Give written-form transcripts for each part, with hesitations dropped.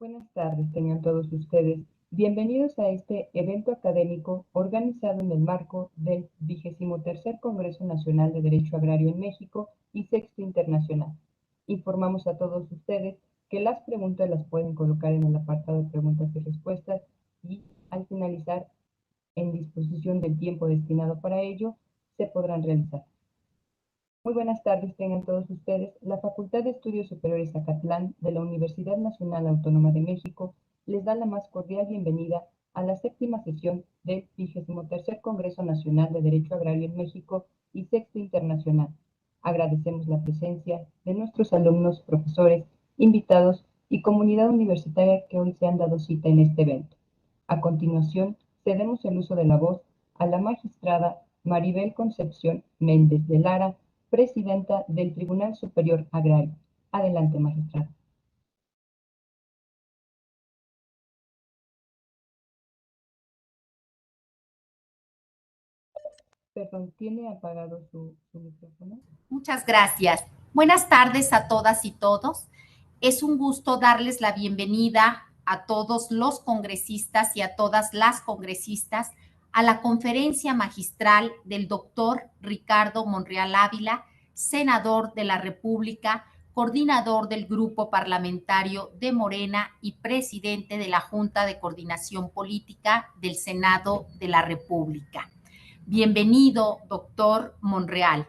Buenas tardes, tengan todos ustedes. Bienvenidos a este evento académico organizado en el marco del 23º Congreso Nacional de Derecho Agrario en México y Sexto Internacional. Informamos a todos ustedes que las preguntas las pueden colocar en el apartado de preguntas y respuestas y al finalizar, en disposición del tiempo destinado para ello, se podrán realizar. Muy buenas tardes, tengan todos ustedes. La Facultad de Estudios Superiores Zacatlán de la Universidad Nacional Autónoma de México les da la más cordial bienvenida a la séptima sesión del 23º Congreso Nacional de Derecho Agrario en México y Sexto Internacional. Agradecemos la presencia de nuestros alumnos, profesores, invitados y comunidad universitaria que hoy se han dado cita en este evento. A continuación, cedemos el uso de la voz a la magistrada Maribel Concepción Méndez de Lara, presidenta del Tribunal Superior Agrario. Adelante, magistrada. Perdón, ¿tiene apagado su micrófono? Muchas gracias. Buenas tardes a todas y todos. Es un gusto darles la bienvenida a todos los congresistas y a todas las congresistas a la conferencia magistral del doctor Ricardo Monreal Ávila, senador de la República, coordinador del Grupo Parlamentario de Morena y presidente de la Junta de Coordinación Política del Senado de la República. Bienvenido, doctor Monreal.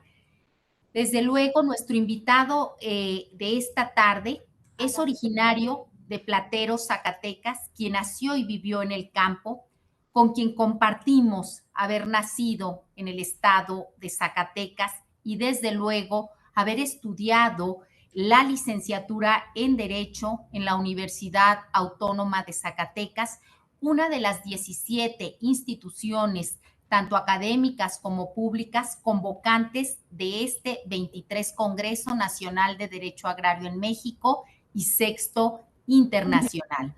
Desde luego, nuestro invitado de esta tarde es originario de Plateros, Zacatecas, quien nació y vivió en el campo, con quien compartimos haber nacido en el estado de Zacatecas y desde luego haber estudiado la licenciatura en Derecho en la Universidad Autónoma de Zacatecas, una de las 17 instituciones tanto académicas como públicas, convocantes de este 23 Congreso Nacional de Derecho Agrario en México y Sexto Internacional.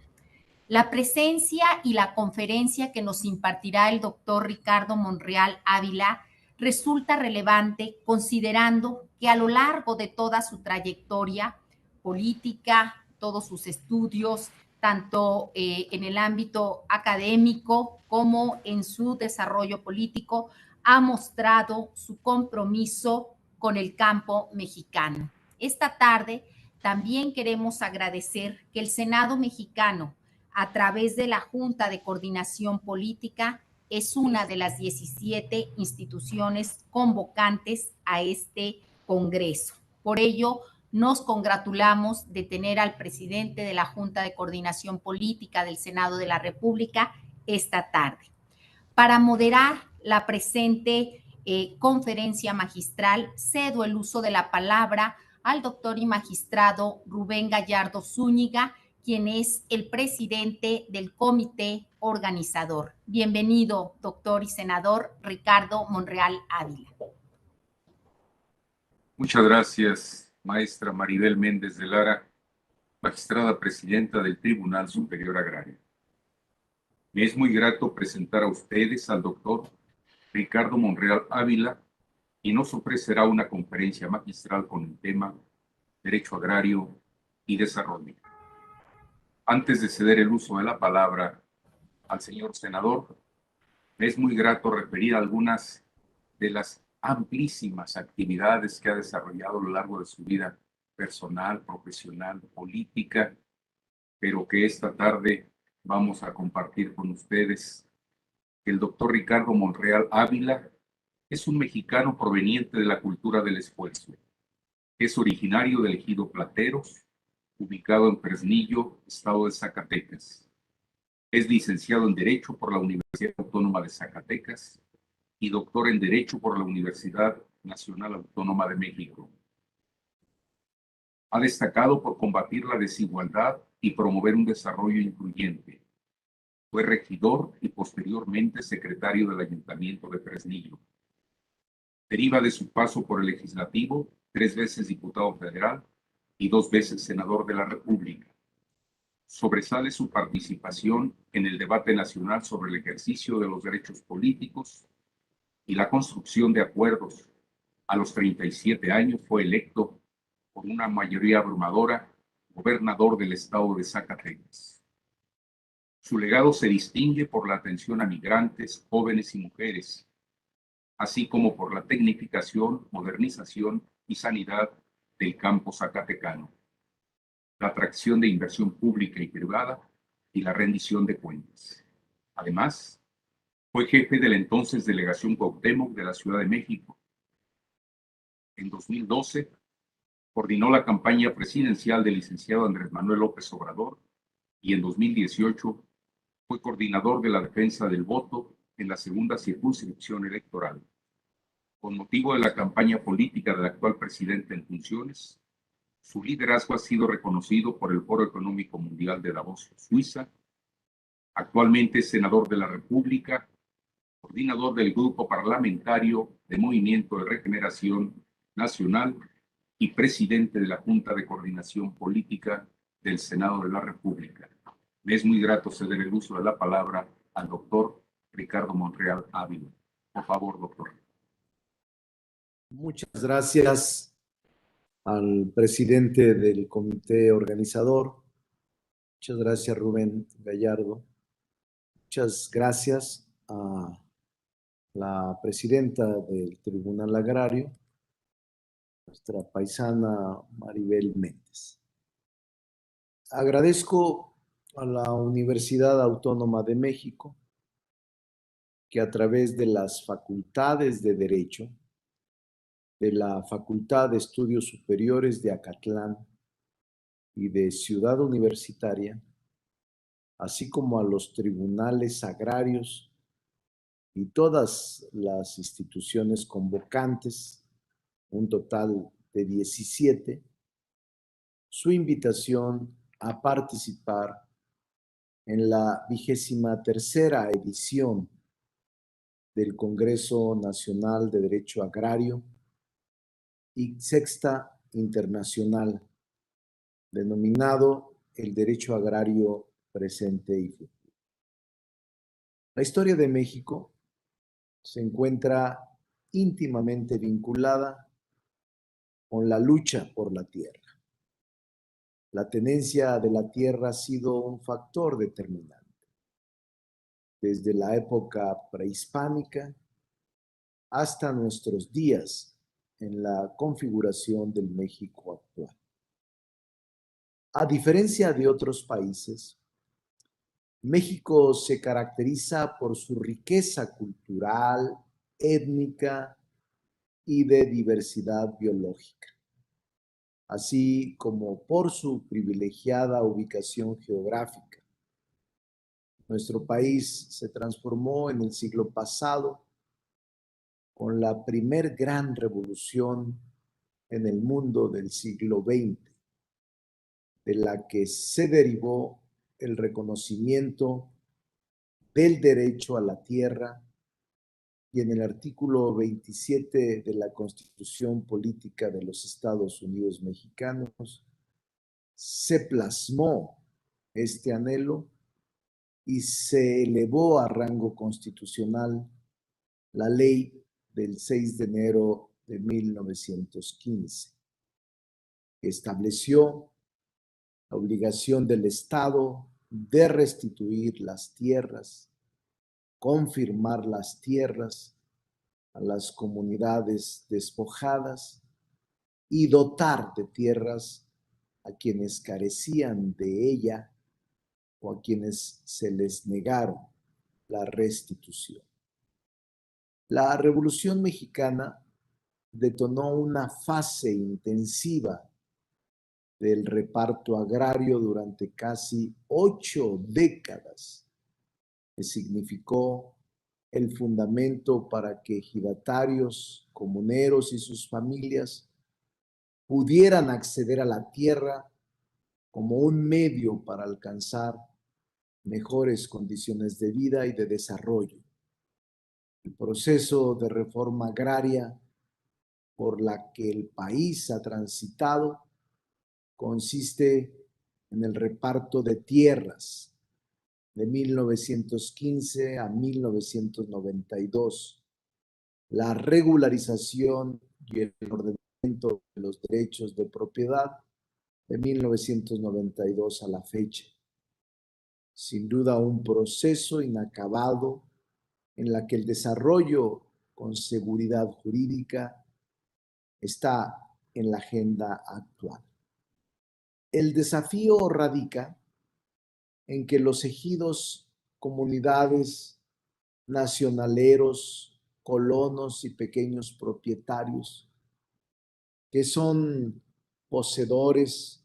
La presencia y la conferencia que nos impartirá el doctor Ricardo Monreal Ávila resulta relevante considerando que a lo largo de toda su trayectoria política, todos sus estudios, tanto en el ámbito académico como en su desarrollo político, ha mostrado su compromiso con el campo mexicano. Esta tarde también queremos agradecer que el Senado mexicano, a través de la Junta de Coordinación Política, es una de las 17 instituciones convocantes a este Congreso. Por ello, nos congratulamos de tener al presidente de la Junta de Coordinación Política del Senado de la República esta tarde. Para moderar la presente conferencia magistral, cedo el uso de la palabra al doctor y magistrado Rubén Gallardo Zúñiga, quien es el presidente del comité organizador. Bienvenido, doctor y senador Ricardo Monreal Ávila. Muchas gracias, maestra Maribel Méndez de Lara, magistrada presidenta del Tribunal Superior Agrario. Me es muy grato presentar a ustedes al doctor Ricardo Monreal Ávila y nos ofrecerá una conferencia magistral con el tema Derecho Agrario y Desarrollo. Antes de ceder el uso de la palabra al señor senador, me es muy grato referir algunas de las amplísimas actividades que ha desarrollado a lo largo de su vida personal, profesional, política, pero que esta tarde vamos a compartir con ustedes. El doctor Ricardo Monreal Ávila es un mexicano proveniente de la cultura del esfuerzo. Es originario del ejido Plateros, ubicado en Fresnillo, estado de Zacatecas. Es licenciado en Derecho por la Universidad Autónoma de Zacatecas y doctor en Derecho por la Universidad Nacional Autónoma de México. Ha destacado por combatir la desigualdad y promover un desarrollo incluyente. Fue regidor y posteriormente secretario del Ayuntamiento de Fresnillo. Deriva de su paso por el Legislativo, 3 veces diputado federal y 2 veces senador de la República. Sobresale su participación en el debate nacional sobre el ejercicio de los derechos políticos y la construcción de acuerdos. A los 37 años fue electo por una mayoría abrumadora gobernador del estado de Zacatecas. Su legado se distingue por la atención a migrantes, jóvenes y mujeres, así como por la tecnificación, modernización y sanidad del campo zacatecano, la atracción de inversión pública y privada y la rendición de cuentas. Además, fue jefe de la entonces Delegación Cuauhtémoc de la Ciudad de México. En 2012, coordinó la campaña presidencial del licenciado Andrés Manuel López Obrador y en 2018 fue coordinador de la defensa del voto en la segunda circunscripción electoral. Con motivo de la campaña política del actual presidente en funciones, su liderazgo ha sido reconocido por el Foro Económico Mundial de Davos, Suiza. Actualmente es senador de la República, coordinador del Grupo Parlamentario de Movimiento de Regeneración Nacional y presidente de la Junta de Coordinación Política del Senado de la República. Me es muy grato ceder el uso de la palabra al doctor Ricardo Monreal Ávila. Por favor, doctor. Muchas gracias al presidente del comité organizador. Muchas gracias, Rubén Gallardo. Muchas gracias a la presidenta del Tribunal Agrario, nuestra paisana Maribel Méndez. Agradezco a la Universidad Autónoma de México que a través de las facultades de Derecho, de la Facultad de Estudios Superiores de Acatlán y de Ciudad Universitaria, así como a los tribunales agrarios y todas las instituciones convocantes, un total de 17, su invitación a participar en la 23ª edición del Congreso Nacional de Derecho Agrario y sexta internacional, denominado el Derecho Agrario Presente y Futuro. La historia de México se encuentra íntimamente vinculada con la lucha por la tierra. La tenencia de la tierra ha sido un factor determinante. Desde la época prehispánica hasta nuestros días en la configuración del México actual. A diferencia de otros países, México se caracteriza por su riqueza cultural, étnica y de diversidad biológica, así como por su privilegiada ubicación geográfica. Nuestro país se transformó en el siglo pasado con la primer gran revolución en el mundo del siglo XX, de la que se derivó el reconocimiento del derecho a la tierra y en el artículo 27 de la Constitución Política de los Estados Unidos Mexicanos se plasmó este anhelo y se elevó a rango constitucional la ley del 6 de enero de 1915, que estableció la obligación del Estado de restituir las tierras, confirmar las tierras a las comunidades despojadas y dotar de tierras a quienes carecían de ella o a quienes se les negaron la restitución. La Revolución Mexicana detonó una fase intensiva del reparto agrario durante casi 8 décadas, que significó el fundamento para que ejidatarios, comuneros y sus familias pudieran acceder a la tierra como un medio para alcanzar mejores condiciones de vida y de desarrollo. El proceso de reforma agraria por la que el país ha transitado consiste en el reparto de tierras de 1915 a 1992, la regularización y el ordenamiento de los derechos de propiedad de 1992 a la fecha. Sin duda un proceso inacabado en la que el desarrollo con seguridad jurídica está en la agenda actual. El desafío radica en que los ejidos, comunidades, nacionaleros, colonos y pequeños propietarios, que son poseedores,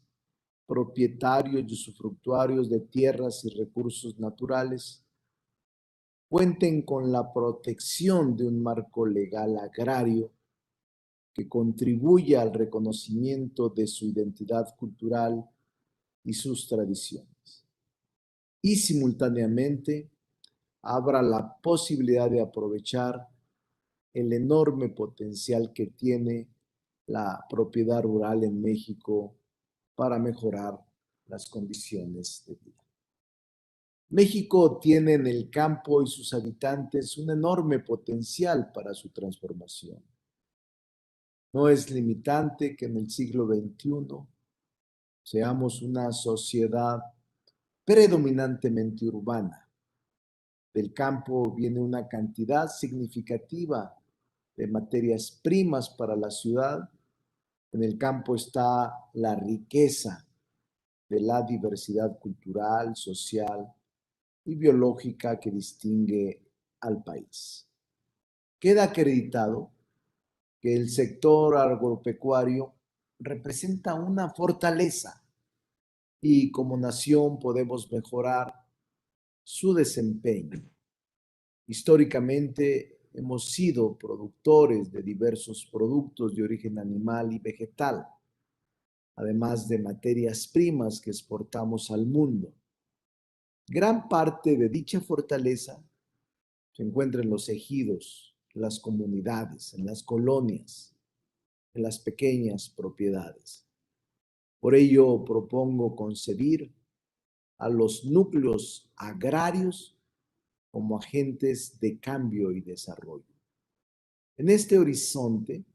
propietarios y usufructuarios de tierras y recursos naturales, cuenten con la protección de un marco legal agrario que contribuya al reconocimiento de su identidad cultural y sus tradiciones. Y simultáneamente abra la posibilidad de aprovechar el enorme potencial que tiene la propiedad rural en México para mejorar las condiciones de vida. México tiene en el campo y sus habitantes un enorme potencial para su transformación. No es limitante que en el siglo XXI seamos una sociedad predominantemente urbana. Del campo viene una cantidad significativa de materias primas para la ciudad. En el campo está la riqueza de la diversidad cultural, social y biológica que distingue al país. Queda acreditado que el sector agropecuario representa una fortaleza y como nación podemos mejorar su desempeño. Históricamente hemos sido productores de diversos productos de origen animal y vegetal, además de materias primas que exportamos al mundo. Gran parte de dicha fortaleza se encuentra en los ejidos, en las comunidades, en las colonias, en las pequeñas propiedades. Por ello propongo concebir a los núcleos agrarios como agentes de cambio y desarrollo. En este horizonte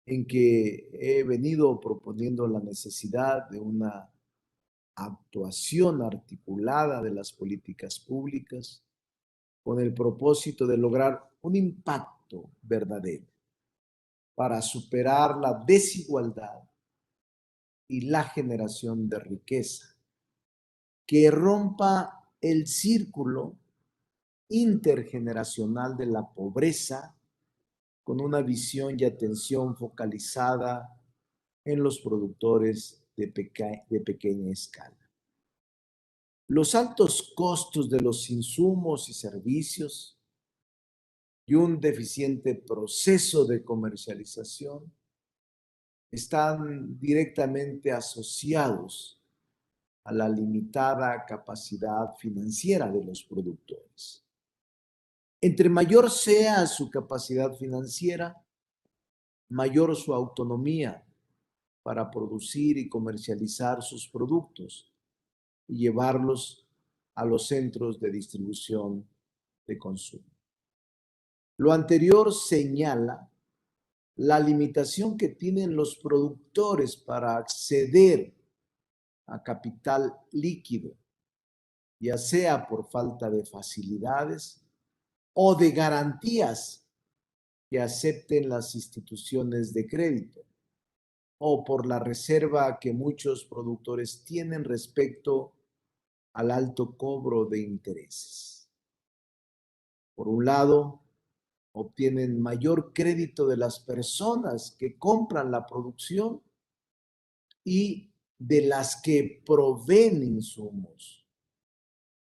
en que he venido proponiendo la necesidad de una actuación articulada de las políticas públicas con el propósito de lograr un impacto verdadero para superar la desigualdad y la generación de riqueza, que rompa el círculo intergeneracional de la pobreza con una visión y atención focalizada en los productores de pequeña escala. Los altos costos de los insumos y servicios y un deficiente proceso de comercialización están directamente asociados a la limitada capacidad financiera de los productores. Entre mayor sea su capacidad financiera, mayor su autonomía para producir y comercializar sus productos y llevarlos a los centros de distribución de consumo. Lo anterior señala la limitación que tienen los productores para acceder a capital líquido, ya sea por falta de facilidades o de garantías que acepten las instituciones de crédito, o por la reserva que muchos productores tienen respecto al alto cobro de intereses. Por un lado, obtienen mayor crédito de las personas que compran la producción y de las que proveen insumos,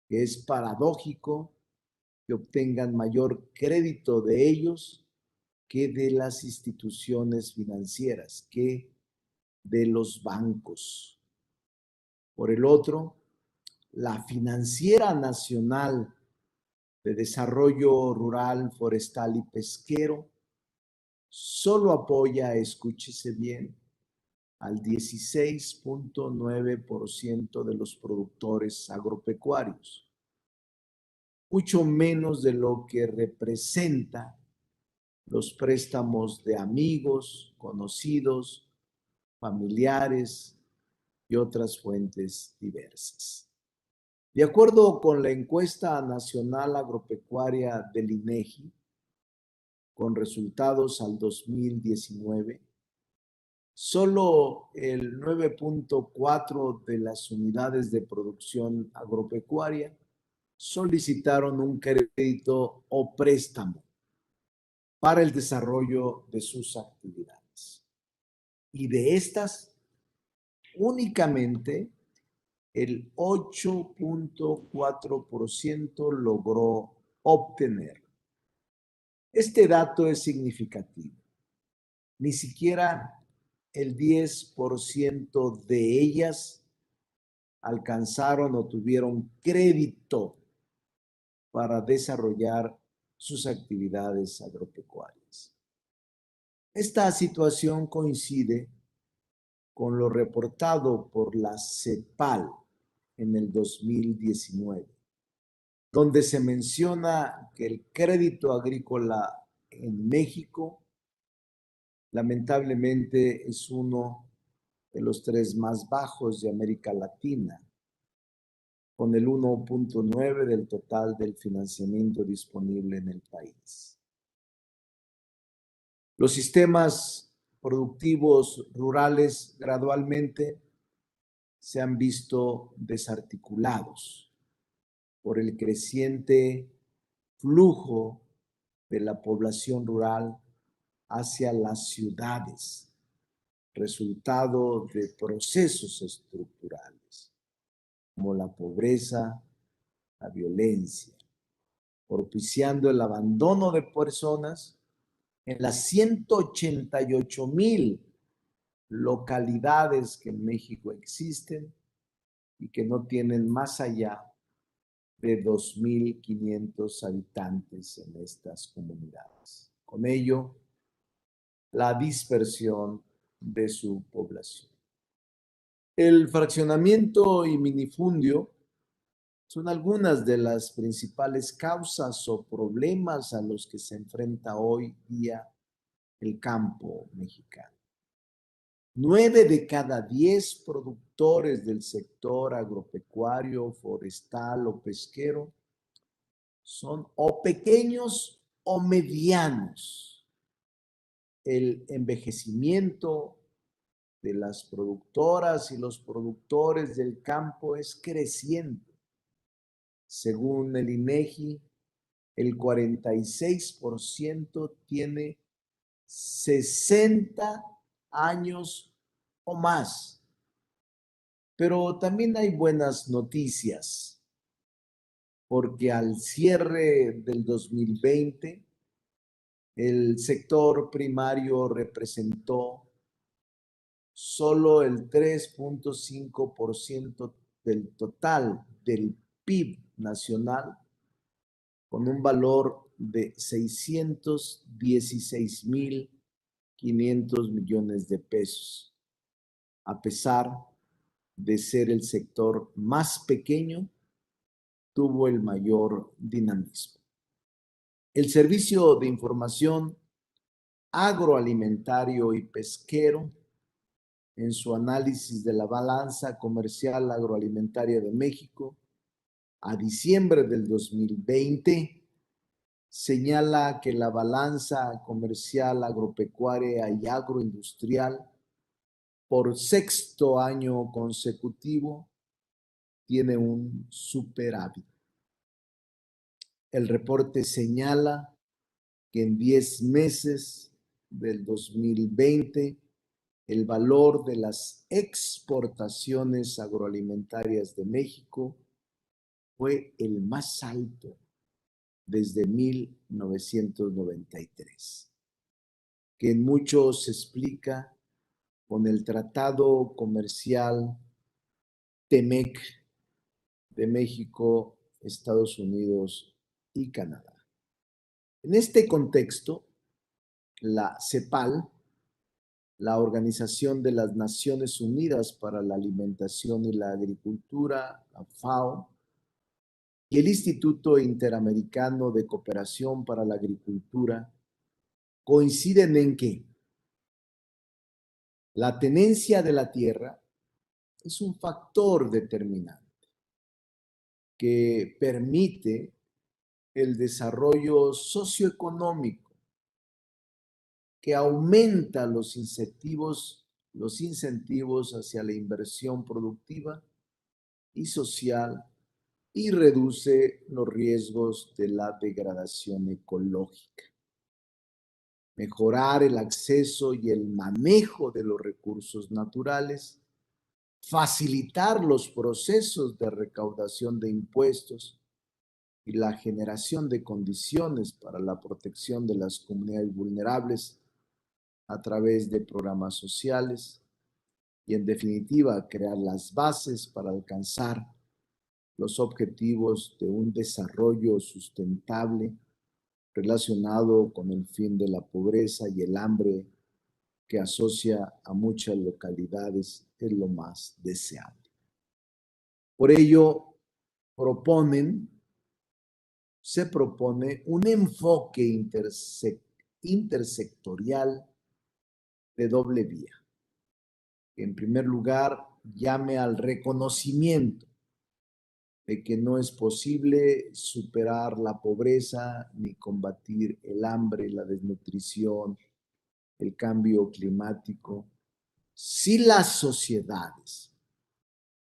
que es paradójico que obtengan mayor crédito de ellos que de las instituciones financieras, que de los bancos. Por el otro, la Financiera Nacional de Desarrollo Rural, Forestal y Pesquero solo apoya, escúchese bien, al 16.9% de los productores agropecuarios, mucho menos de lo que representa los préstamos de amigos, conocidos, familiares y otras fuentes diversas. De acuerdo con la encuesta nacional agropecuaria del INEGI, con resultados al 2019, solo el 9.4% de las unidades de producción agropecuaria solicitaron un crédito o préstamo para el desarrollo de sus actividades. Y de estas, únicamente el 8.4% logró obtener. Este dato es significativo. Ni siquiera el 10% de ellas alcanzaron o tuvieron crédito para desarrollar sus actividades agropecuarias. Esta situación coincide con lo reportado por la CEPAL en el 2019, donde se menciona que el crédito agrícola en México lamentablemente es uno de los 3 más bajos de América Latina, con el 1.9% del total del financiamiento disponible en el país. Los sistemas productivos rurales gradualmente se han visto desarticulados por el creciente flujo de la población rural hacia las ciudades, resultado de procesos estructurales como la pobreza, la violencia, propiciando el abandono de personas en las 188,000 localidades que en México existen y que no tienen más allá de 2,500 habitantes en estas comunidades. Con ello, la dispersión de su población. El fraccionamiento y minifundio son algunas de las principales causas o problemas a los que se enfrenta hoy día el campo mexicano. 9 de cada 10 productores del sector agropecuario, forestal o pesquero son o pequeños o medianos. El envejecimiento de las productoras y los productores del campo es creciente. Según el INEGI, el 46% tiene 60 años o más. Pero también hay buenas noticias, porque al cierre del 2020, el sector primario representó solo el 3.5% del total del PIB nacional, con un valor de 616,500 millones de pesos, a pesar de ser el sector más pequeño, tuvo el mayor dinamismo. El Servicio de Información Agroalimentario y Pesquero, en su análisis de la balanza comercial agroalimentaria de México, a diciembre del 2020, señala que la balanza comercial agropecuaria y agroindustrial por sexto año consecutivo tiene un superávit. El reporte señala que en 10 meses del 2020 el valor de las exportaciones agroalimentarias de México fue el más alto desde 1993, que en mucho se explica con el Tratado Comercial TEMEC de México, Estados Unidos y Canadá. En este contexto, la CEPAL, la Organización de las Naciones Unidas para la Alimentación y la Agricultura, la FAO, y el Instituto Interamericano de Cooperación para la Agricultura coinciden en que la tenencia de la tierra es un factor determinante que permite el desarrollo socioeconómico, que aumenta los incentivos hacia la inversión productiva y social y reduce los riesgos de la degradación ecológica. Mejorar el acceso y el manejo de los recursos naturales, facilitar los procesos de recaudación de impuestos y la generación de condiciones para la protección de las comunidades vulnerables a través de programas sociales y, en definitiva, crear las bases para alcanzar los objetivos de un desarrollo sustentable relacionado con el fin de la pobreza y el hambre que asocia a muchas localidades es lo más deseable. Por ello, se propone un enfoque intersectorial de doble vía, que en primer lugar llame al reconocimiento de que no es posible superar la pobreza ni combatir el hambre, la desnutrición, el cambio climático, si las sociedades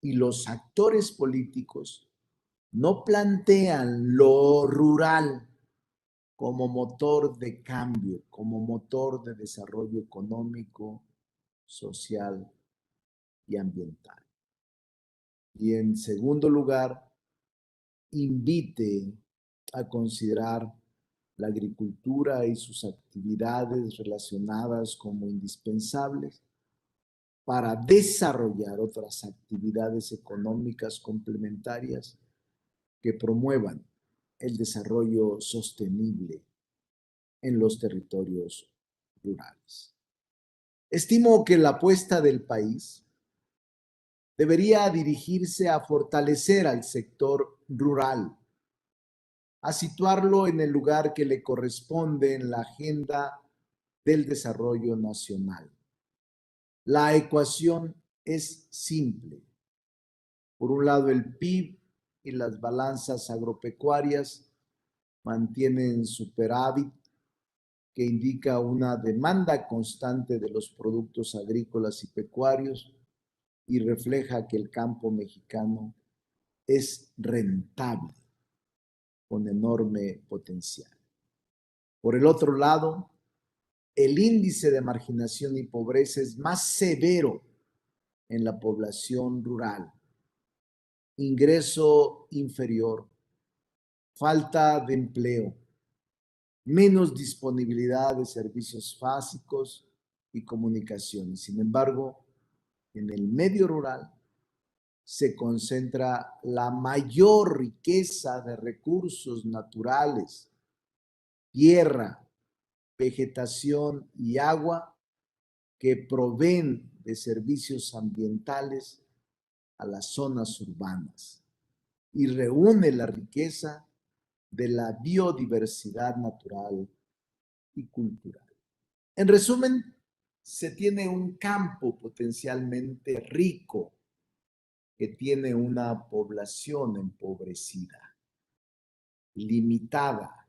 y los actores políticos no plantean lo rural como motor de cambio, como motor de desarrollo económico, social y ambiental. Y en segundo lugar, invite a considerar la agricultura y sus actividades relacionadas como indispensables para desarrollar otras actividades económicas complementarias que promuevan el desarrollo sostenible en los territorios rurales. Estimo que la apuesta del país debería dirigirse a fortalecer al sector rural, a situarlo en el lugar que le corresponde en la agenda del desarrollo nacional. La ecuación es simple. Por un lado, el PIB y las balanzas agropecuarias mantienen superávit, que indica una demanda constante de los productos agrícolas y pecuarios y refleja que el campo mexicano es rentable, con enorme potencial. Por el otro lado, el índice de marginación y pobreza es más severo en la población rural. Ingreso inferior, falta de empleo, menos disponibilidad de servicios básicos y comunicaciones. Sin embargo, en el medio rural se concentra la mayor riqueza de recursos naturales, tierra, vegetación y agua que proveen de servicios ambientales a las zonas urbanas y reúne la riqueza de la biodiversidad natural y cultural. En resumen, se tiene un campo potencialmente rico que tiene una población empobrecida, limitada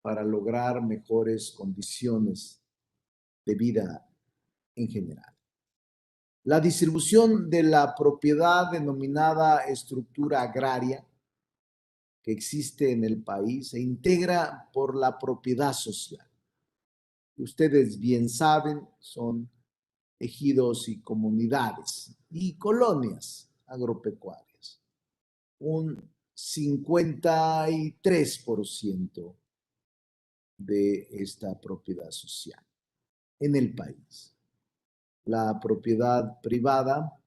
para lograr mejores condiciones de vida en general. La distribución de la propiedad denominada estructura agraria que existe en el país se integra por la propiedad social. Ustedes bien saben, son ejidos y comunidades y colonias agropecuarias. Un 53% de esta propiedad social en el país. La propiedad privada,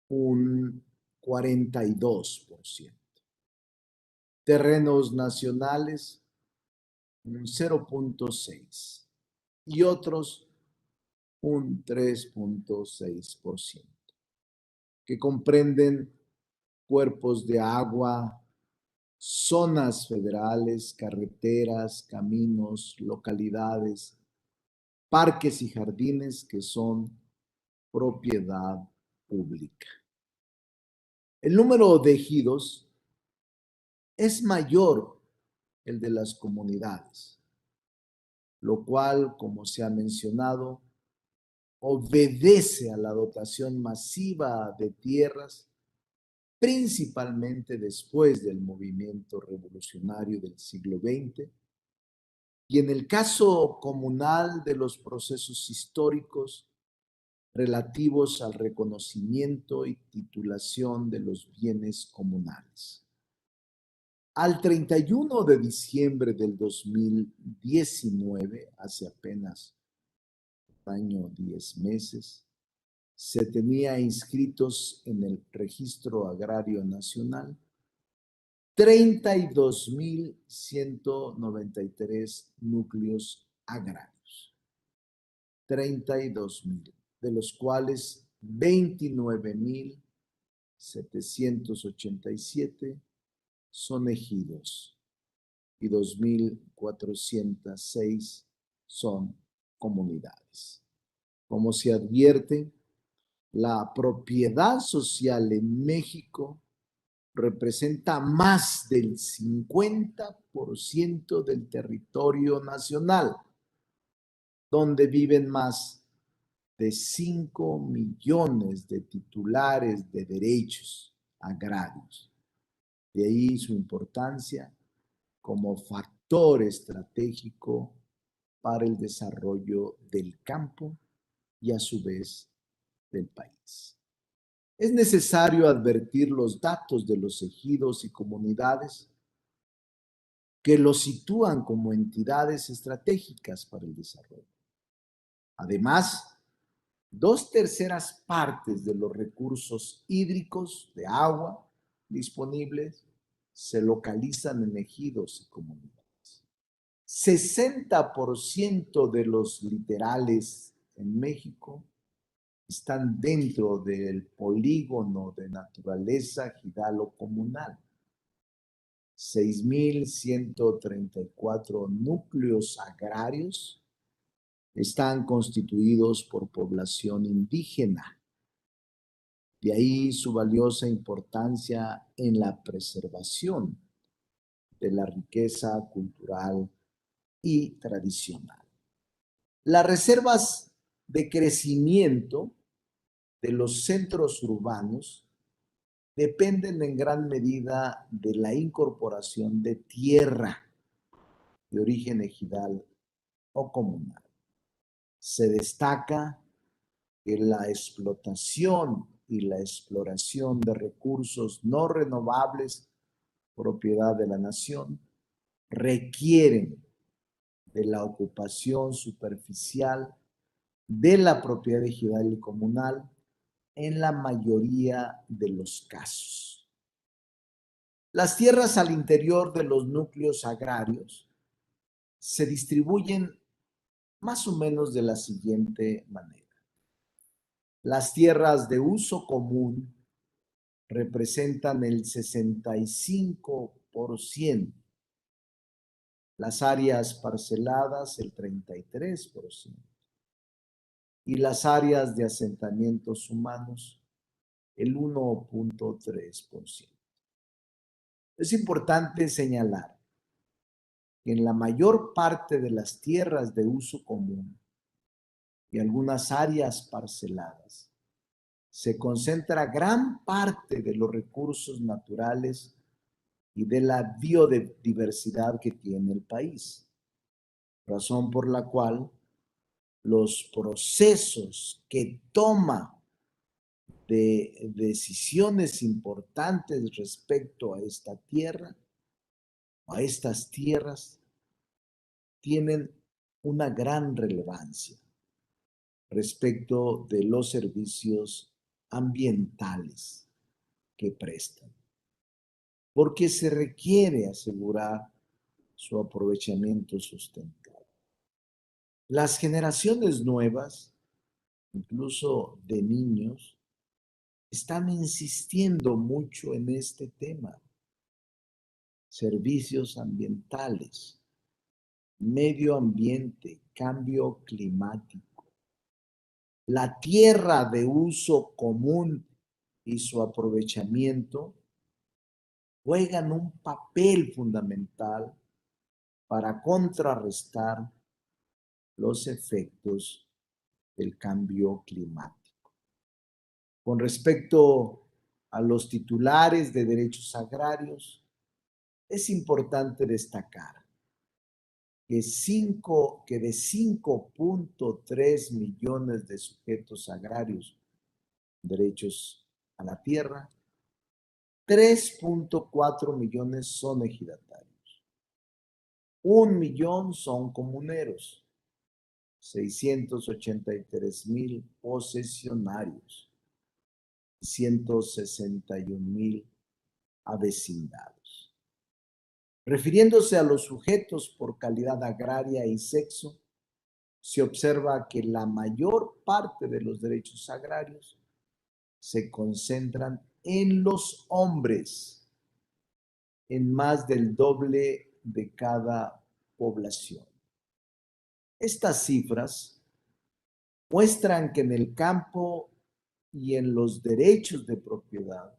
un 42%. Terrenos nacionales, un 0.6%. Y otros, un 3.6%, que comprenden cuerpos de agua, zonas federales, carreteras, caminos, localidades, parques y jardines que son propiedad pública. El número de ejidos es mayor el de las comunidades, lo cual, como se ha mencionado, obedece a la dotación masiva de tierras, principalmente después del movimiento revolucionario del siglo XX, y en el caso comunal de los procesos históricos relativos al reconocimiento y titulación de los bienes comunales. Al 31 de diciembre del 2019, hace apenas un año, 10 meses, se tenía inscritos en el Registro Agrario Nacional 32,193 núcleos agrarios. 32,000, de los cuales 29,787 son ejidos y 2,406 son comunidades. Como se advierte, la propiedad social en México representa más del 50% del territorio nacional, donde viven más de 5 millones de titulares de derechos agrarios. De ahí su importancia como factor estratégico para el desarrollo del campo y a su vez del país. Es necesario advertir los datos de los ejidos y comunidades que los sitúan como entidades estratégicas para el desarrollo. Además, 2/3 partes de los recursos hídricos de agua disponibles se localizan en ejidos y comunidades. 60% de los litorales en México están dentro del polígono de naturaleza ejidal o comunal. 6,134 núcleos agrarios están constituidos por población indígena. De ahí su valiosa importancia en la preservación de la riqueza cultural y tradicional. Las reservas de crecimiento de los centros urbanos dependen en gran medida de la incorporación de tierra de origen ejidal o comunal. Se destaca que la explotación y la exploración de recursos no renovables, propiedad de la nación, requieren de la ocupación superficial de la propiedad ejidal y comunal en la mayoría de los casos. Las tierras al interior de los núcleos agrarios se distribuyen más o menos de la siguiente manera. Las tierras de uso común representan el 65%, las áreas parceladas el 33% y las áreas de asentamientos humanos el 1,3%. Es importante señalar que en la mayor parte de las tierras de uso común y algunas áreas parceladas se concentra gran parte de los recursos naturales y de la biodiversidad que tiene el país, razón por la cual los procesos que toma de decisiones importantes respecto a esta tierra, a estas tierras, tienen una gran relevancia respecto de los servicios ambientales que prestan, porque se requiere asegurar su aprovechamiento sustentable. Las generaciones nuevas, incluso de niños, están insistiendo mucho en este tema. Servicios ambientales, medio ambiente, cambio climático, La tierra de uso común y su aprovechamiento juegan un papel fundamental para contrarrestar los efectos del cambio climático. Con respecto a los titulares de derechos agrarios, es importante destacar que de 5.3 millones de sujetos agrarios, derechos a la tierra, 3.4 millones son ejidatarios, 1 millón son comuneros, 683,000 posesionarios, 161,000 avecindados. Refiriéndose a los sujetos por calidad agraria y sexo, se observa que la mayor parte de los derechos agrarios se concentran en los hombres, en más del doble de cada población. Estas cifras muestran que en el campo y en los derechos de propiedad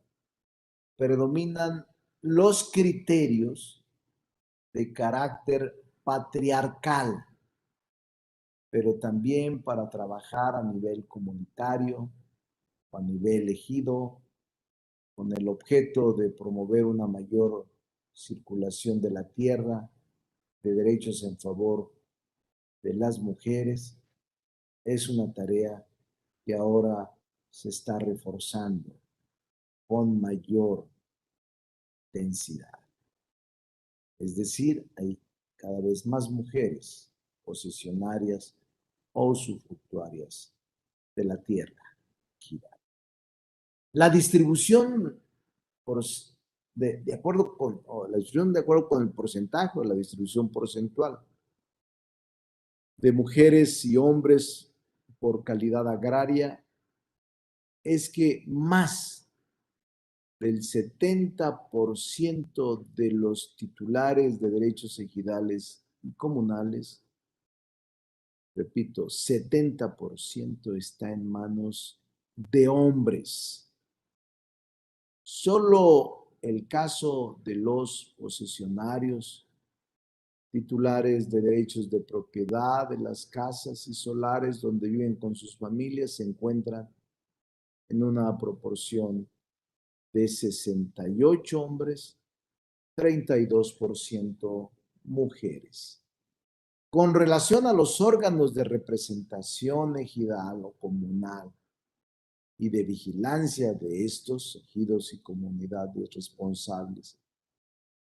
predominan los criterios de carácter patriarcal, pero también para trabajar a nivel comunitario o a nivel ejido, con el objeto de promover una mayor circulación de la tierra, de derechos en favor de las mujeres. Es una tarea que ahora se está reforzando con mayor densidad. Es decir, hay cada vez más mujeres posesionarias o usufructuarias de la tierra. La distribución de acuerdo con el porcentaje o la distribución porcentual de mujeres y hombres por calidad agraria es que más del 70% de los titulares de derechos ejidales y comunales, repito, 70% está en manos de hombres. Solo el caso de los posesionarios, titulares de derechos de propiedad de las casas y solares donde viven con sus familias, se encuentran en una proporción de 68 hombres, 32% mujeres. Con relación a los órganos de representación ejidal o comunal y de vigilancia de estos ejidos y comunidades responsables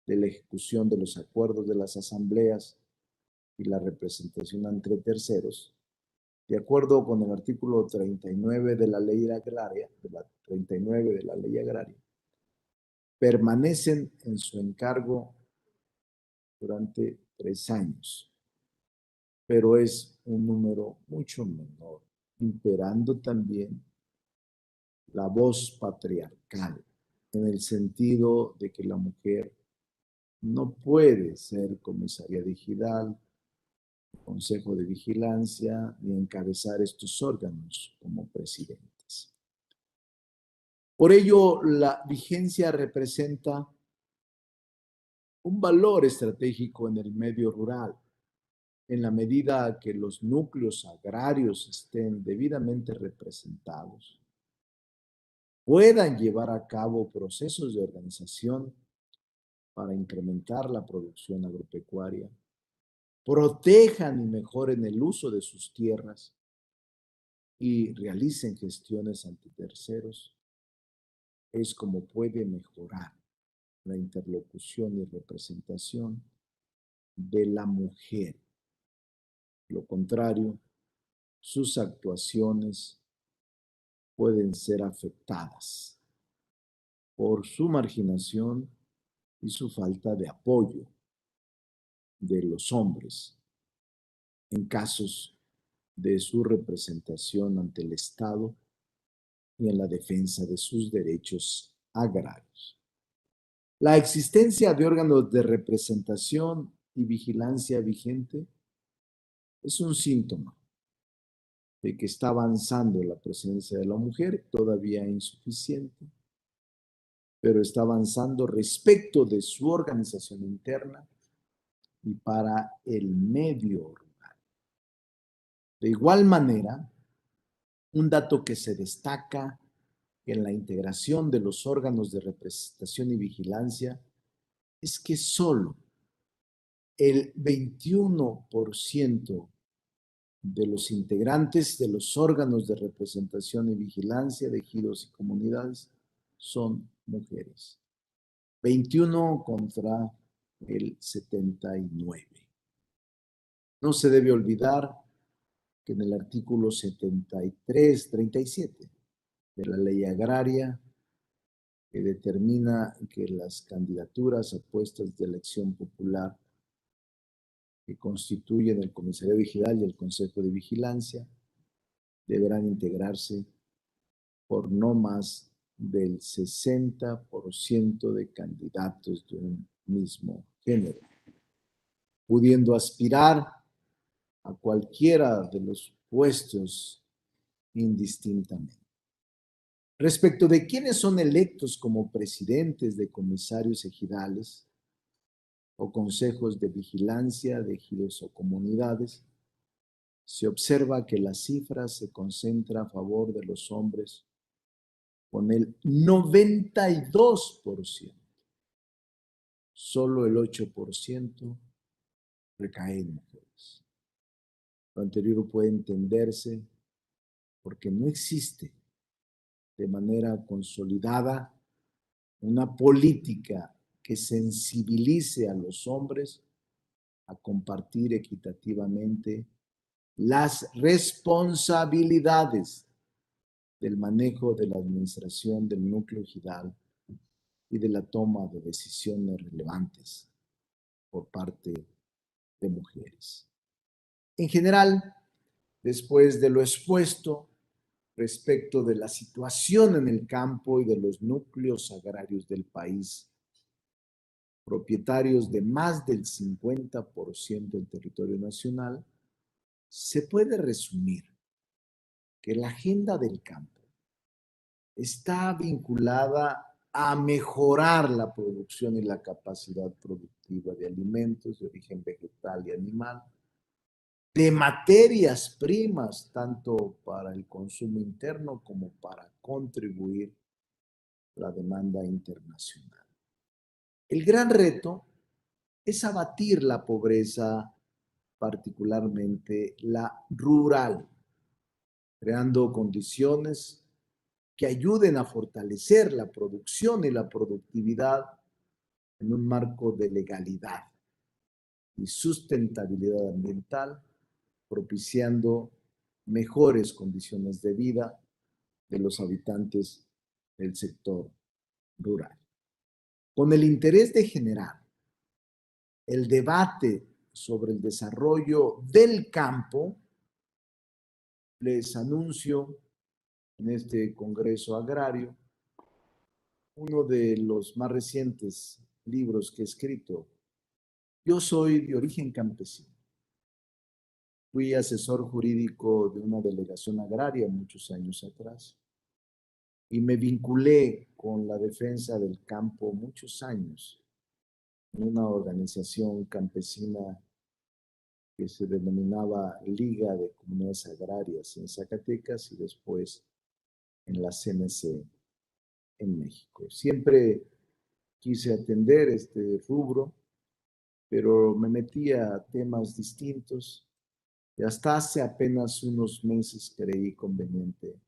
de la ejecución de los acuerdos de las asambleas y la representación ante terceros, de acuerdo con el artículo 39 de la ley agraria, permanecen en su encargo durante 3 años, pero es un número mucho menor, imperando también la voz patriarcal, en el sentido de que la mujer no puede ser comisaria de ejidal, consejo de vigilancia, ni encabezar estos órganos como presidentes. Por ello, la vigencia representa un valor estratégico en el medio rural, en la medida que los núcleos agrarios estén debidamente representados, puedan llevar a cabo procesos de organización para incrementar la producción agropecuaria, protejan y mejoren el uso de sus tierras y realicen gestiones ante terceros, es como puede mejorar la interlocución y representación de la mujer. Lo contrario, sus actuaciones pueden ser afectadas por su marginación y su falta de apoyo de los hombres en casos de su representación ante el Estado y en la defensa de sus derechos agrarios. La existencia de órganos de representación y vigilancia vigente es un síntoma de que está avanzando la presencia de la mujer, todavía insuficiente, pero está avanzando respecto de su organización interna y para el medio rural. De igual manera, un dato que se destaca en la integración de los órganos de representación y vigilancia es que solo el 21% de los integrantes de los órganos de representación y vigilancia de ejidos y comunidades son mujeres. 21 contra el 79. No se debe olvidar que en el artículo 37 de la ley agraria, que determina que las candidaturas a puestos de elección popular que constituyen el Comisariado Vigilal y el Consejo de Vigilancia deberán integrarse por no más del 60% de candidatos de un mismo género, pudiendo aspirar a cualquiera de los puestos indistintamente. Respecto de quiénes son electos como presidentes de comisarios ejidales o consejos de vigilancia de ejidos o comunidades, se observa que la cifra se concentra a favor de los hombres con el 92%. Solo el 8% recae en mujeres. Lo anterior puede entenderse porque no existe de manera consolidada una política que sensibilice a los hombres a compartir equitativamente las responsabilidades del manejo de la administración del núcleo ejidal y de la toma de decisiones relevantes por parte de mujeres. En general, después de lo expuesto respecto de la situación en el campo y de los núcleos agrarios del país, propietarios de más del 50% del territorio nacional, se puede resumir que la agenda del campo está vinculada a mejorar la producción y la capacidad productiva de alimentos de origen vegetal y animal, de materias primas, tanto para el consumo interno como para contribuir a la demanda internacional. El gran reto es abatir la pobreza, particularmente la rural, creando condiciones que ayuden a fortalecer la producción y la productividad en un marco de legalidad y sustentabilidad ambiental, propiciando mejores condiciones de vida de los habitantes del sector rural. Con el interés de generar el debate sobre el desarrollo del campo, les anuncio en este Congreso Agrario uno de los más recientes libros que he escrito. Yo soy de origen campesino. Fui asesor jurídico de una delegación agraria muchos años atrás y me vinculé con la defensa del campo muchos años en una organización campesina que se denominaba Liga de Comunidades Agrarias en Zacatecas y después en la CNC en México. Siempre quise atender este rubro, pero me metí a temas distintos y hasta hace apenas unos meses creí conveniente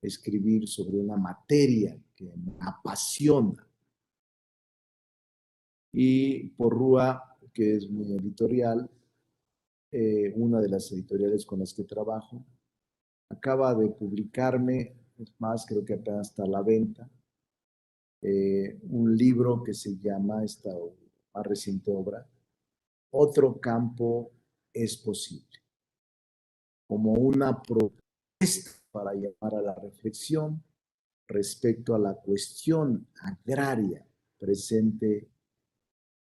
escribir sobre una materia que me apasiona. Y Porrúa, que es mi editorial, una de las editoriales con las que trabajo, acaba de publicarme, es más, creo que apenas está a la venta, un libro que se llama, esta más reciente obra, Otro campo es posible, como una propuesta para llamar a la reflexión respecto a la cuestión agraria presente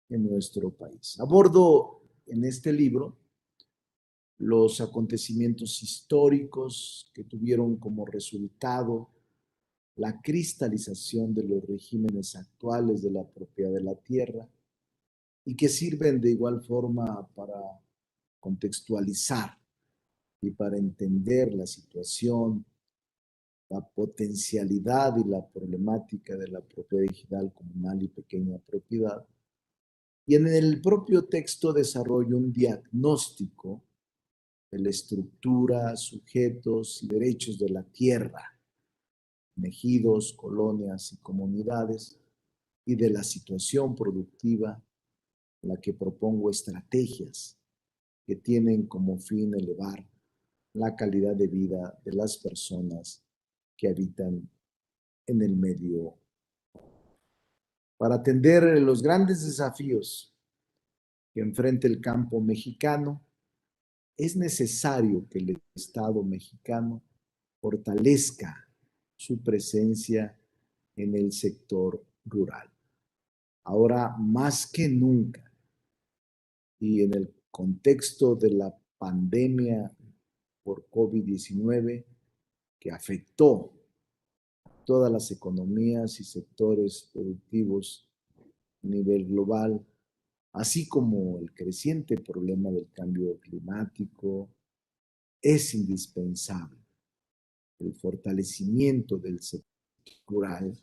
en nuestro país. Abordo en este libro los acontecimientos históricos que tuvieron como resultado la cristalización de los regímenes actuales de la propiedad de la tierra y que sirven de igual forma para contextualizar y para entender la situación, la potencialidad y la problemática de la propiedad digital comunal y pequeña propiedad. Y en el propio texto desarrollo un diagnóstico de la estructura, sujetos y derechos de la tierra, en ejidos, colonias y comunidades, y de la situación productiva en la que propongo estrategias que tienen como fin elevar la calidad de vida de las personas que habitan en el medio. Para atender los grandes desafíos que enfrenta el campo mexicano, es necesario que el Estado mexicano fortalezca su presencia en el sector rural. Ahora más que nunca, y en el contexto de la pandemia por COVID-19 que afectó todas las economías y sectores productivos a nivel global, así como el creciente problema del cambio climático, es indispensable el fortalecimiento del sector rural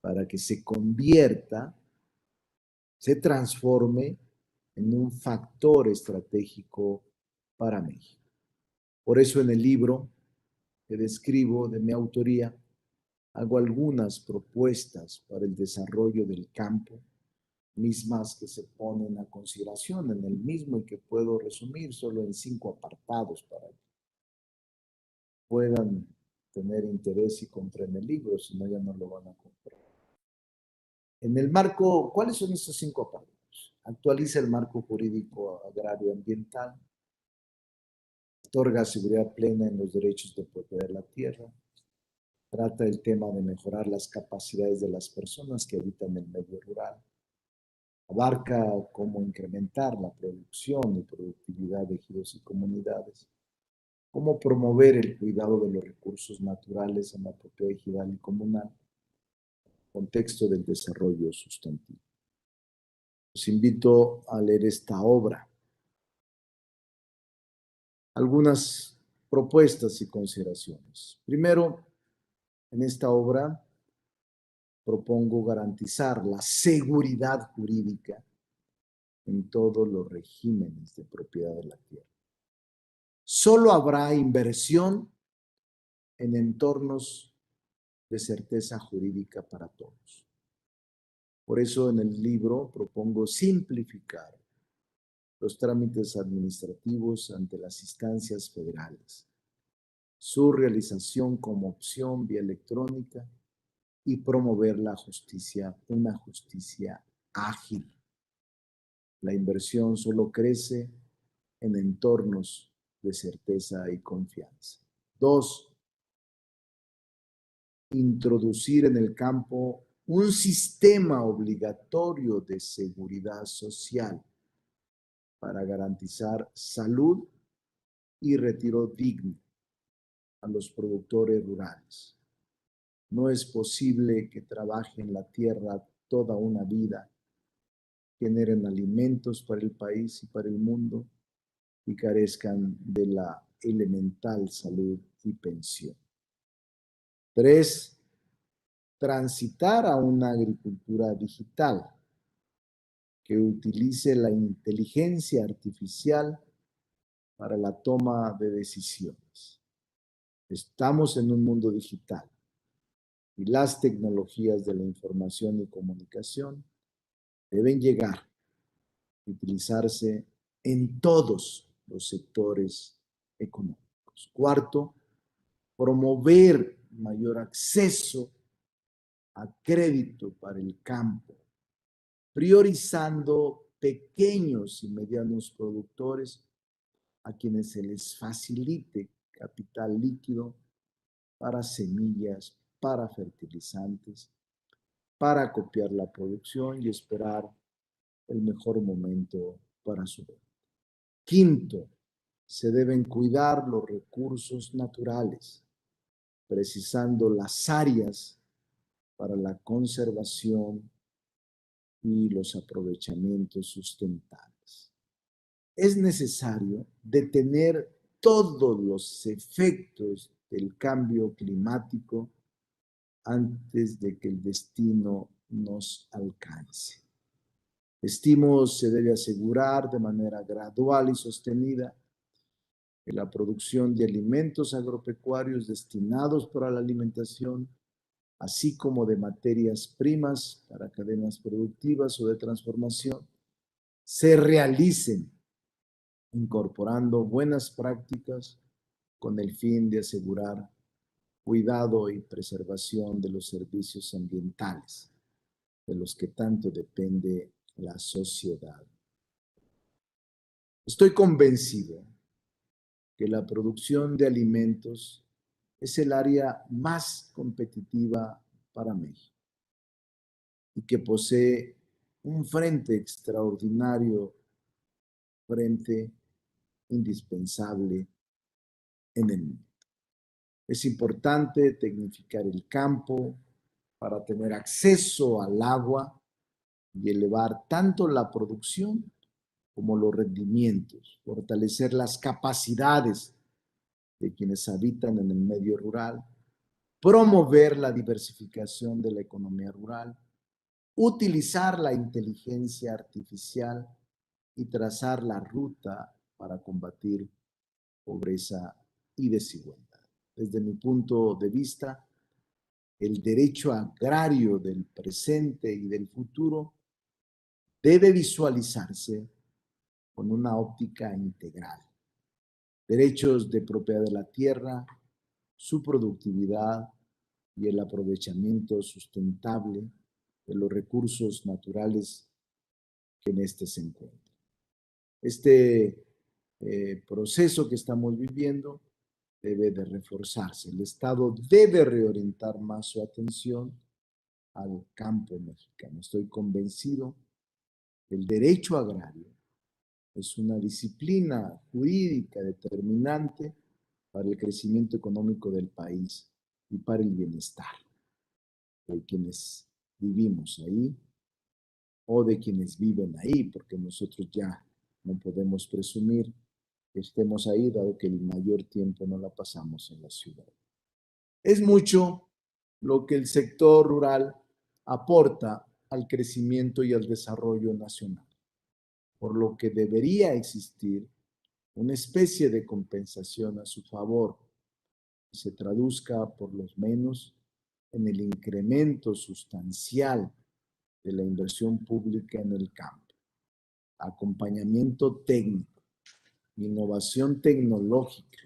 para que se convierta, se transforme en un factor estratégico para México. Por eso en el libro que describo de mi autoría, hago algunas propuestas para el desarrollo del campo, mismas que se ponen a consideración en el mismo y que puedo resumir solo en 5 apartados para que puedan tener interés y compren el libro, si no ya no lo van a comprar. En el marco, ¿cuáles son estos 5 apartados? Actualiza el marco jurídico agrario ambiental, otorga seguridad plena en los derechos de propiedad de la tierra, trata el tema de mejorar las capacidades de las personas que habitan el medio rural, abarca cómo incrementar la producción y productividad de ejidos y comunidades, cómo promover el cuidado de los recursos naturales en la propiedad ejidal y comunal, contexto del desarrollo sustantivo. Los invito a leer esta obra. Algunas propuestas y consideraciones. Primero, en esta obra propongo garantizar la seguridad jurídica en todos los regímenes de propiedad de la tierra. Solo habrá inversión en entornos de certeza jurídica para todos. Por eso en el libro propongo simplificar los trámites administrativos ante las instancias federales, su realización como opción vía electrónica y promover la justicia, una justicia ágil. La inversión solo crece en entornos de certeza y confianza. 2. Introducir en el campo un sistema obligatorio de seguridad social para garantizar salud y retiro digno a los productores rurales. No es posible que trabajen la tierra toda una vida, generen alimentos para el país y para el mundo y carezcan de la elemental salud y pensión. 3. Transitar a una agricultura digital que utilice la inteligencia artificial para la toma de decisiones. Estamos en un mundo digital y las tecnologías de la información y comunicación deben llegar a utilizarse en todos los sectores económicos. 4. Promover mayor acceso a crédito para el campo, priorizando pequeños y medianos productores a quienes se les facilite capital líquido para semillas, para fertilizantes, para copiar la producción y esperar el mejor momento para su venta. 5. se deben cuidar los recursos naturales, precisando las áreas para la conservación y los aprovechamientos sustentables. Es necesario detener todos los efectos del cambio climático antes de que el destino nos alcance. Estimo se debe asegurar de manera gradual y sostenida que la producción de alimentos agropecuarios destinados para la alimentación, así como de materias primas para cadenas productivas o de transformación, se realicen incorporando buenas prácticas con el fin de asegurar cuidado y preservación de los servicios ambientales, de los que tanto depende la sociedad. Estoy convencido que la producción de alimentos es el área más competitiva para México y que posee un frente extraordinario, frente indispensable en el mundo. Es importante tecnificar el campo para tener acceso al agua y elevar tanto la producción como los rendimientos, fortalecer las capacidades de quienes habitan en el medio rural, promover la diversificación de la economía rural, utilizar la inteligencia artificial y trazar la ruta para combatir pobreza y desigualdad. Desde mi punto de vista, el derecho agrario del presente y del futuro debe visualizarse con una óptica integral. Derechos de propiedad de la tierra, su productividad y el aprovechamiento sustentable de los recursos naturales que en este se encuentran. Este proceso que estamos viviendo debe de reforzarse. El Estado debe reorientar más su atención al campo mexicano. Estoy convencido que el derecho agrario es una disciplina jurídica determinante para el crecimiento económico del país y para el bienestar de quienes vivimos ahí o de quienes viven ahí, porque nosotros ya no podemos presumir que estemos ahí, dado que el mayor tiempo no la pasamos en la ciudad. Es mucho lo que el sector rural aporta al crecimiento y al desarrollo nacional, por lo que debería existir una especie de compensación a su favor, que se traduzca por lo menos en el incremento sustancial de la inversión pública en el campo, acompañamiento técnico, innovación tecnológica,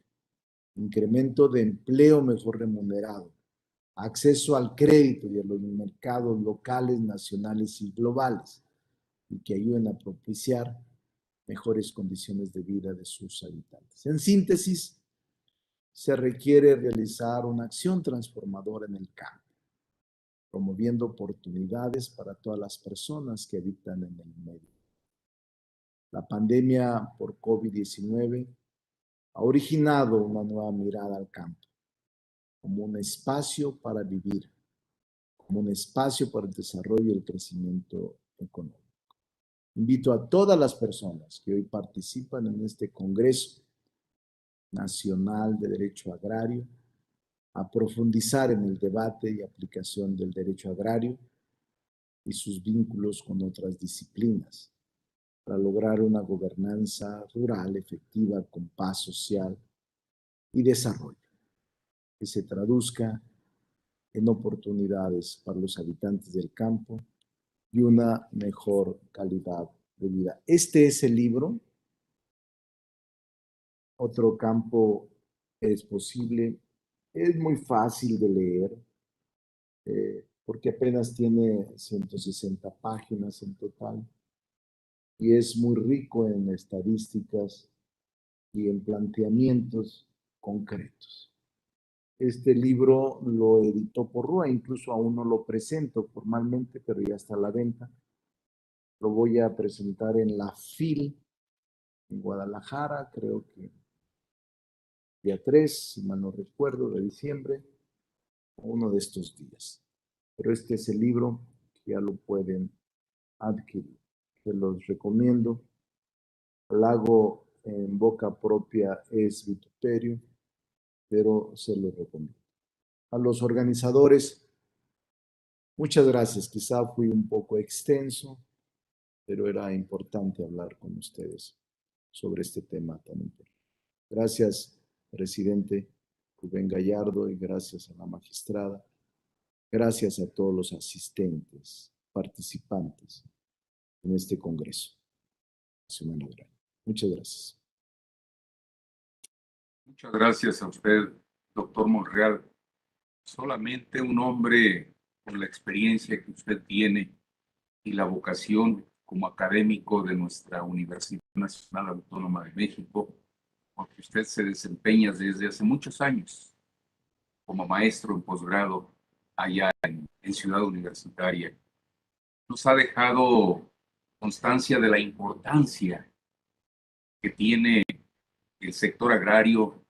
incremento de empleo mejor remunerado, acceso al crédito y a los mercados locales, nacionales y globales, y que ayuden a propiciar mejores condiciones de vida de sus habitantes. En síntesis, se requiere realizar una acción transformadora en el campo, promoviendo oportunidades para todas las personas que habitan en el medio. La pandemia por COVID-19 ha originado una nueva mirada al campo, como un espacio para vivir, como un espacio para el desarrollo y el crecimiento económico. Invito a todas las personas que hoy participan en este Congreso Nacional de Derecho Agrario a profundizar en el debate y aplicación del derecho agrario y sus vínculos con otras disciplinas para lograr una gobernanza rural efectiva con paz social y desarrollo, que se traduzca en oportunidades para los habitantes del campo y una mejor calidad de vida. Este es el libro. Otro campo es posible. Es muy fácil de leer porque apenas tiene 160 páginas en total y es muy rico en estadísticas y en planteamientos concretos. Este libro lo editó Porrúa, incluso aún no lo presento formalmente, pero ya está a la venta. Lo voy a presentar en la FIL en Guadalajara, creo que día 3, si mal no recuerdo, de diciembre, uno de estos días. Pero este es el libro que ya lo pueden adquirir. Se los recomiendo. Lago en boca propia es vituperio, pero se lo recomiendo. A los organizadores, muchas gracias. Quizá fui un poco extenso, pero era importante hablar con ustedes sobre este tema tan importante. Gracias, presidente Rubén Gallardo, y gracias a la magistrada. Gracias a todos los asistentes, participantes en este Congreso Nacional Agrario. Muchas gracias. Muchas gracias a usted, doctor Monreal. Solamente un hombre con la experiencia que usted tiene y la vocación como académico de nuestra Universidad Nacional Autónoma de México, porque usted se desempeña desde hace muchos años como maestro en posgrado allá en Ciudad Universitaria. Nos ha dejado constancia de la importancia que tiene el sector agrario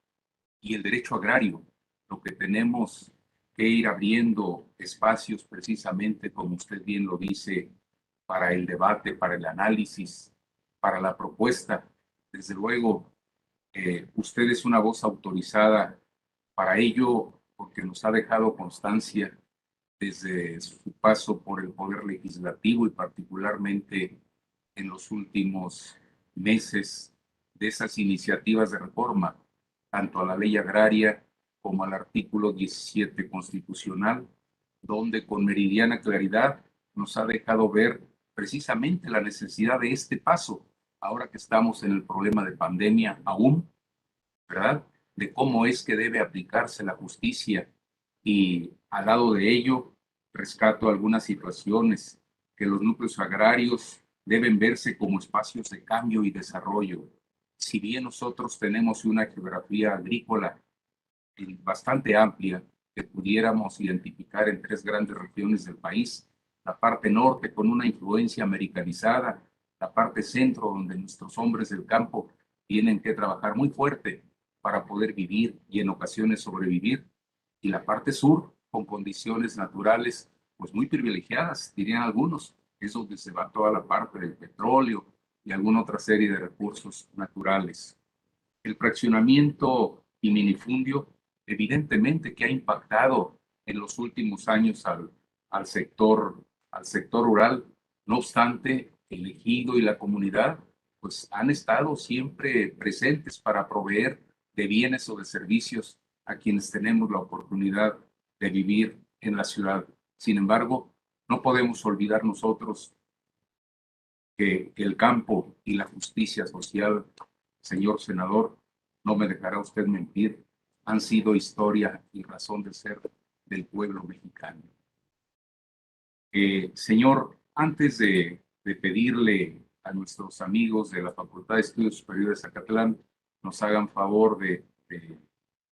y el derecho agrario, lo que tenemos que ir abriendo espacios precisamente, como usted bien lo dice, para el debate, para el análisis, para la propuesta. Desde luego, usted es una voz autorizada para ello, porque nos ha dejado constancia desde su paso por el Poder Legislativo y particularmente en los últimos meses de esas iniciativas de reforma, tanto a la ley agraria como al artículo 17 constitucional, donde con meridiana claridad nos ha dejado ver precisamente la necesidad de este paso, ahora que estamos en el problema de pandemia aún, ¿verdad? De cómo es que debe aplicarse la justicia, y al lado de ello rescato algunas situaciones que los núcleos agrarios deben verse como espacios de cambio y desarrollo. Si bien nosotros tenemos una geografía agrícola bastante amplia, que pudiéramos identificar en 3 grandes regiones del país: la parte norte con una influencia americanizada, la parte centro donde nuestros hombres del campo tienen que trabajar muy fuerte para poder vivir y en ocasiones sobrevivir, y la parte sur con condiciones naturales pues muy privilegiadas, dirían algunos, es donde se va toda la parte del petróleo y alguna otra serie de recursos naturales. El fraccionamiento y minifundio evidentemente que ha impactado en los últimos años al sector rural. No obstante, el ejido y la comunidad pues han estado siempre presentes para proveer de bienes o de servicios a quienes tenemos la oportunidad de vivir en la ciudad. Sin embargo, no podemos olvidar nosotros que el campo y la justicia social, señor senador, no me dejará usted mentir, han sido historia y razón de ser del pueblo mexicano. Señor, antes de pedirle a nuestros amigos de la Facultad de Estudios Superiores de Zacatlán nos hagan favor de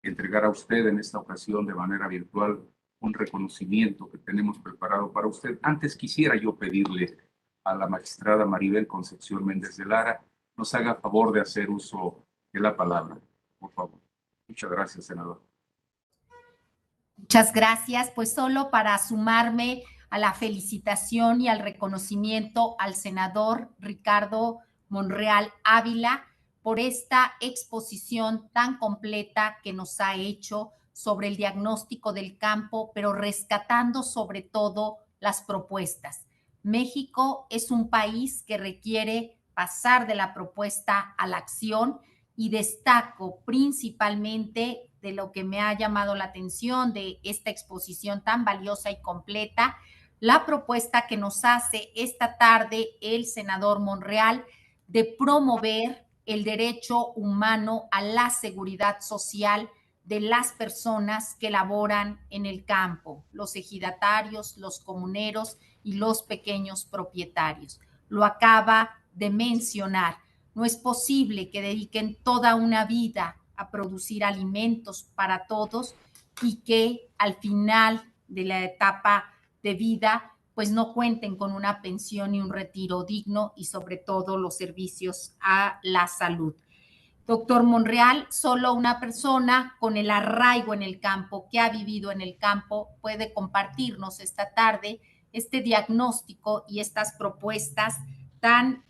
entregar a usted en esta ocasión de manera virtual un reconocimiento que tenemos preparado para usted, antes quisiera yo pedirle a la magistrada Maribel Concepción Méndez de Lara nos haga favor de hacer uso de la palabra, por favor. Muchas gracias, senador. Muchas gracias. Pues solo para sumarme a la felicitación y al reconocimiento al senador Ricardo Monreal Ávila por esta exposición tan completa que nos ha hecho sobre el diagnóstico del campo, pero rescatando sobre todo las propuestas. México es un país que requiere pasar de la propuesta a la acción, y destaco principalmente de lo que me ha llamado la atención de esta exposición tan valiosa y completa, la propuesta que nos hace esta tarde el senador Monreal de promover el derecho humano a la seguridad social de las personas que laboran en el campo, los ejidatarios, los comuneros y los pequeños propietarios. Lo acaba de mencionar. No es posible que dediquen toda una vida a producir alimentos para todos y que al final de la etapa de vida pues no cuenten con una pensión y un retiro digno, y sobre todo los servicios a la salud. Doctor Monreal, solo una persona con el arraigo en el campo, que ha vivido en el campo, puede compartirnos esta tarde este diagnóstico y estas propuestas tan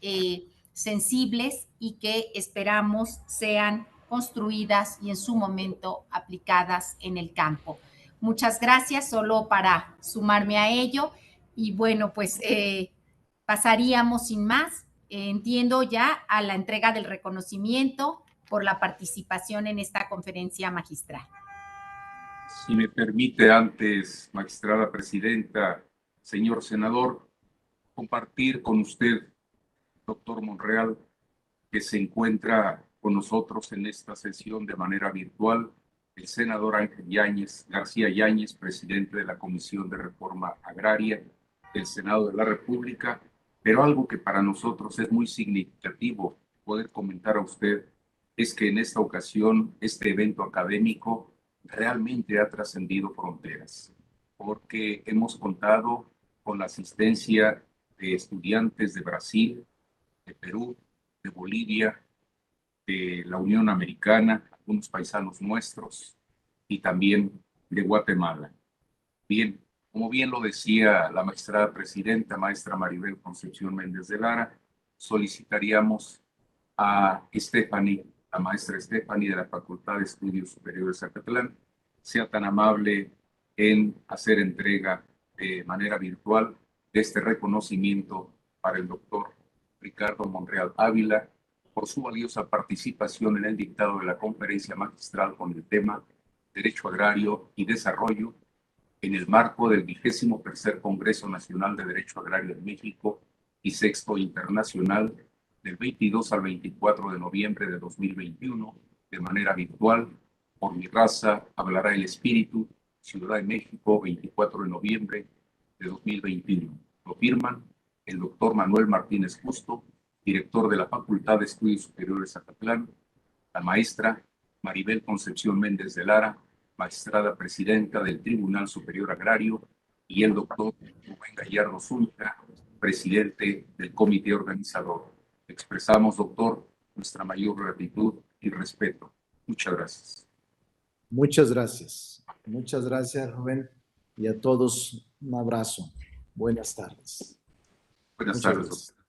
sensibles y que esperamos sean construidas y en su momento aplicadas en el campo. Muchas gracias, solo para sumarme a ello. Y bueno, pues pasaríamos sin más, entiendo ya, a la entrega del reconocimiento por la participación en esta conferencia magistral. Si me permite antes, magistrada presidenta, señor senador, compartir con usted, doctor Monreal, que se encuentra con nosotros en esta sesión de manera virtual, el senador Ángel García Yáñez, presidente de la Comisión de Reforma Agraria del Senado de la República, pero algo que para nosotros es muy significativo poder comentar a usted es que en esta ocasión este evento académico realmente ha trascendido fronteras, porque hemos contado con la asistencia de estudiantes de Brasil, de Perú, de Bolivia, de la Unión Americana, algunos paisanos nuestros y también de Guatemala. Bien, como bien lo decía la magistrada presidenta, maestra Maribel Concepción Méndez de Lara, solicitaríamos a Stephanie, la maestra Stephanie de la Facultad de Estudios Superiores de Zacatlán, sea tan amable en hacer entrega de manera virtual de este reconocimiento para el doctor Ricardo Monreal Ávila por su valiosa participación en el dictado de la conferencia magistral con el tema Derecho Agrario y Desarrollo en el marco del 23º Congreso Nacional de Derecho Agrario en México y Sexto Internacional del 22 al 24 de noviembre de 2021, de manera virtual. Por mi raza hablará el espíritu, Ciudad de México, 24 de noviembre de 2021. Lo firman el doctor Manuel Martínez Justo, director de la Facultad de Estudios Superiores Zacatlán, la maestra Maribel Concepción Méndez de Lara, magistrada presidenta del Tribunal Superior Agrario, y el doctor Rubén Gallardo Zúñiga, presidente del comité organizador. Expresamos, doctor, nuestra mayor gratitud y respeto. Muchas gracias. Muchas gracias. Muchas gracias, Rubén. Y a todos un abrazo. Buenas tardes. Buenas tardes, doctor.